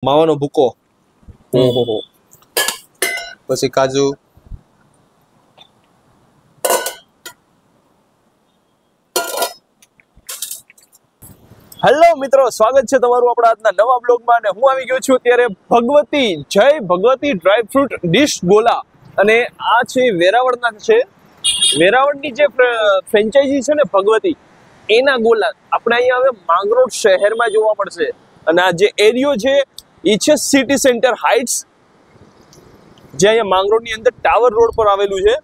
માવાનો ભૂકો. ઓહો. પછી કાજુ, હેલો મિત્રો, સ્વાગત છે તમારું આપણા આજના નવા બ્લોગમાં. અને હું આવી ગયો છું અત્યારે ભગવતી, જય ભગવતી ડ્રાય ફ્રૂટ ડીશ ગોલા. અને આ છે વેરાવળના છે. વેરાવળની જે ફ્રેન્ચાઇઝી છે ને ભગવતી, એના ગોલા આપણે અહીંયા હવે માંગરોળ શહેરમાં જોવા મળશે. અને આ જે એરિયો છે એ છે સિટી સેન્ટર હાઇટ્સ, જે અહીંયા માંગરોળની અંદર ટાવર રોડ પર આવેલું છે.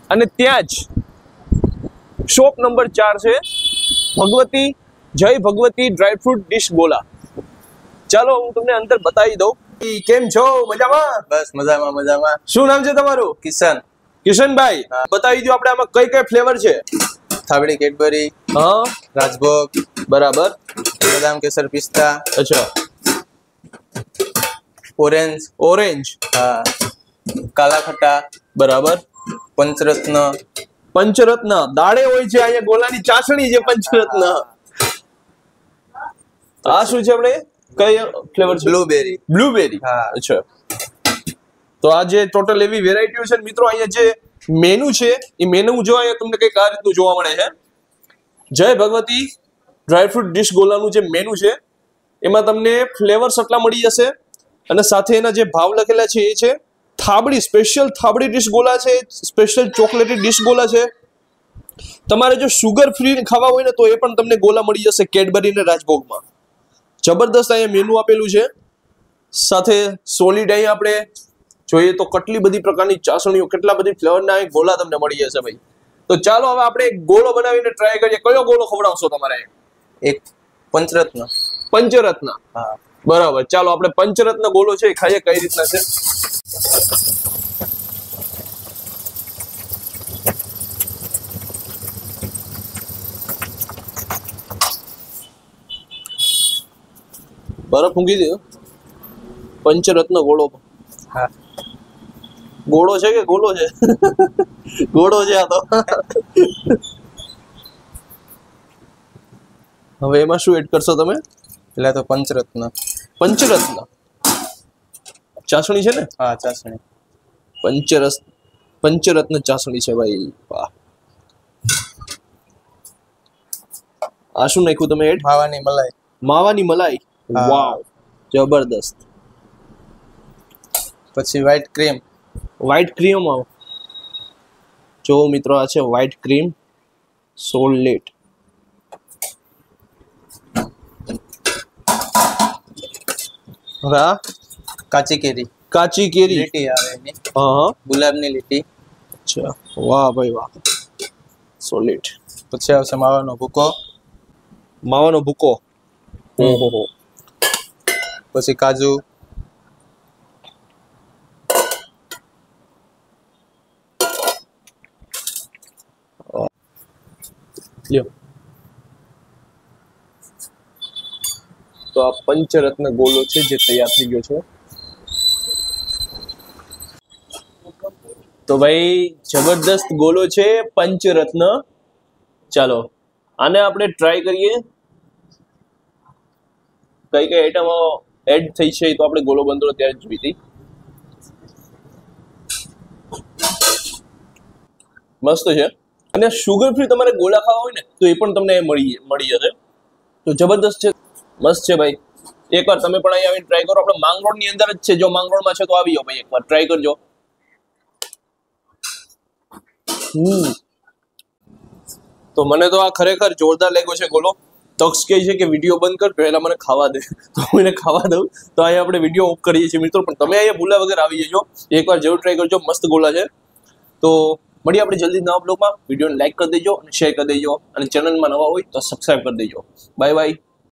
અને ત્યાં જ શોપ નંબર 4 છે ભગવતી, જય ભગવતી ડ્રાય ફ્રૂટ ડીશ ગોલા. ચાલો હું તમને અંદર બતાવી દઉં. કેમ છો? મજામાં? બસ મજામાં મજામાં. શું નામ છે તમારું? કિશન. કિશનભાઈ, બતાવી દો આપણે આમાં કઈ કઈ ફ્લેવર છે. થાબડી કેડબરી, હા, રાજભોગ, બરાબર, બદામ કેસર પિસ્તા, અચ્છા, ઓરેન્જ, ઓરેન્જ, હા, કાલા ખટ્ટા, બરાબર, પંચરત્ન, પંચરત્ન દાળે હોય છે. અહીંયા ગોલાની ચાસણી છે પંચરત્ન. આ શું છે આપણે કઈ ફ્લેવર છે? બ્લુબેરી. બ્લુબેરી, હા, અચ્છા. તો આ જે ટોટલ એવી વેરાયટીઓ છે મિત્રો, અહીંયા જે મેનુ છે એ મેનુ જો અહીંયા તમને કઈક આ રીતનું જોવા મળે છે. જય ભગવતી ડ્રાય ફ્રૂટ ડીશ ગોલાનું જે મેનુ છે એમાં તમને ફ્લેવર્સ આટલા મળી જશે. અને સાથે એના જે ભાવ લખેલા છે એ છે થાબડી, સ્પેશિયલ થાબડી ડીશ ગોલા છે, સ્પેશિયલ ચોકલેટી ડીશ ગોલા છે. તમારે જો શુગર ફ્રી ખાવા હોય ને તો એ પણ તમને ગોલા મળી જશે કેડબરી ને રાજભોગમાં. જબરદસ્ત અહીંયા મેનુ આપેલું છે. સાથે સોલિડ અહીંયા આપણે જોઈએ તો કેટલી બધી પ્રકારની ચાસણીઓ, કેટલા બધી ફ્લેવરના ગોલા તમને મળી જશે ભાઈ. તો ચાલો હવે આપણે ગોળો બનાવીને ટ્રાય કરીએ. કયો ગોળો ખવડાવશો તમારે? એક પંચરત્ન. પંચરત્ન, હા, બરાબર. ચાલો આપણે પંચરત્ન ગોળો છે એ ખાઈએ કઈ રીતના છે. બરફ મૂકી દો. પંચરત્ન ગોળો. હા, ગોળો છે કે ગોળો છે? ગોળો છે આ તો. હવે એમાં શું એડ કરશો તમે? પેલા તો પંચરત્ન. પંચરત્ન ચાસણી છે ને? હા, ચાસણી. પંચરત્ન ચાસણી છે ભાઈ. વાહ. આ શું નાખ્યું તમે એડ? માવાની મલાઈ. માવાની મલાઈ. હા. વાવ, જબરદસ્ત. પછી વ્હાઈટ ક્રીમ. વ્હાઈટ ક્રીમ આવો જો મિત્રો, આ છે વ્હાઈટ ક્રીમ સોલેટ. હવે આ કાચી કેરી. કાચી કેરી. લીટી આવે એની. હા, ગુલાબની લીટી. અચ્છા, વાહ ભાઈ વાહ, સોલેટ. પછી આવશે માવાનો ભૂકો. માવાનો ભૂકો. ઓહો. પછી કાજુ, લ્યો. તો આ પંચરત્ન ગોલો છે જે તૈયાર થઈ ગયો છે. તો ભાઈ જબરદસ્ત ગોલો છે પંચરત્ન. ચાલો આને આપણે ટ્રાય કરીએ. કઈ કઈ આઈટમો એડ થઈ છે તો આપણે ગોલો બંધો ત્યારે જોઈ હતી. મસ્ત છે. અને શુગર ફ્રી તમારે ગોળા ખાવા હોય ને તો એ પણ તમને મળી જશે. તો જબરદસ્ત છે, મસ્ત છે ભાઈ. એકવાર તમે પણ અહીંયા આવીને ટ્રાય કરો. આપણે માંગરોળ ની અંદર જ છે. જો માંગરોળમાં છે તો આવી જાઓ ભાઈ, એકવાર ટ્રાય કરજો. તો મને તો આ ખરેખર જોરદાર લાગ્યો છે ગોલો. તક્ષ કહે છે કે વિડીયો બંધ કર, પહેલા મને ખાવા દે. તો હું એને ખાવા દઉં. તો અહીંયા આપણે વિડીયો ઓફ કરીએ છીએ મિત્રો. પણ તમે અહીંયા ભૂલા વગર આવી જજો, એકવાર જરૂર ટ્રાય કરજો. મસ્ત ગોલા છે. તો મળીએ આપણે જલ્દી નવા બ્લોગમાં. વિડીયોને લાઈક કરી દેજો અને શેર કરી દેજો. અને ચેનલમાં નવા હોય તો સબસ્ક્રાઈબ કરી દેજો. Bye bye.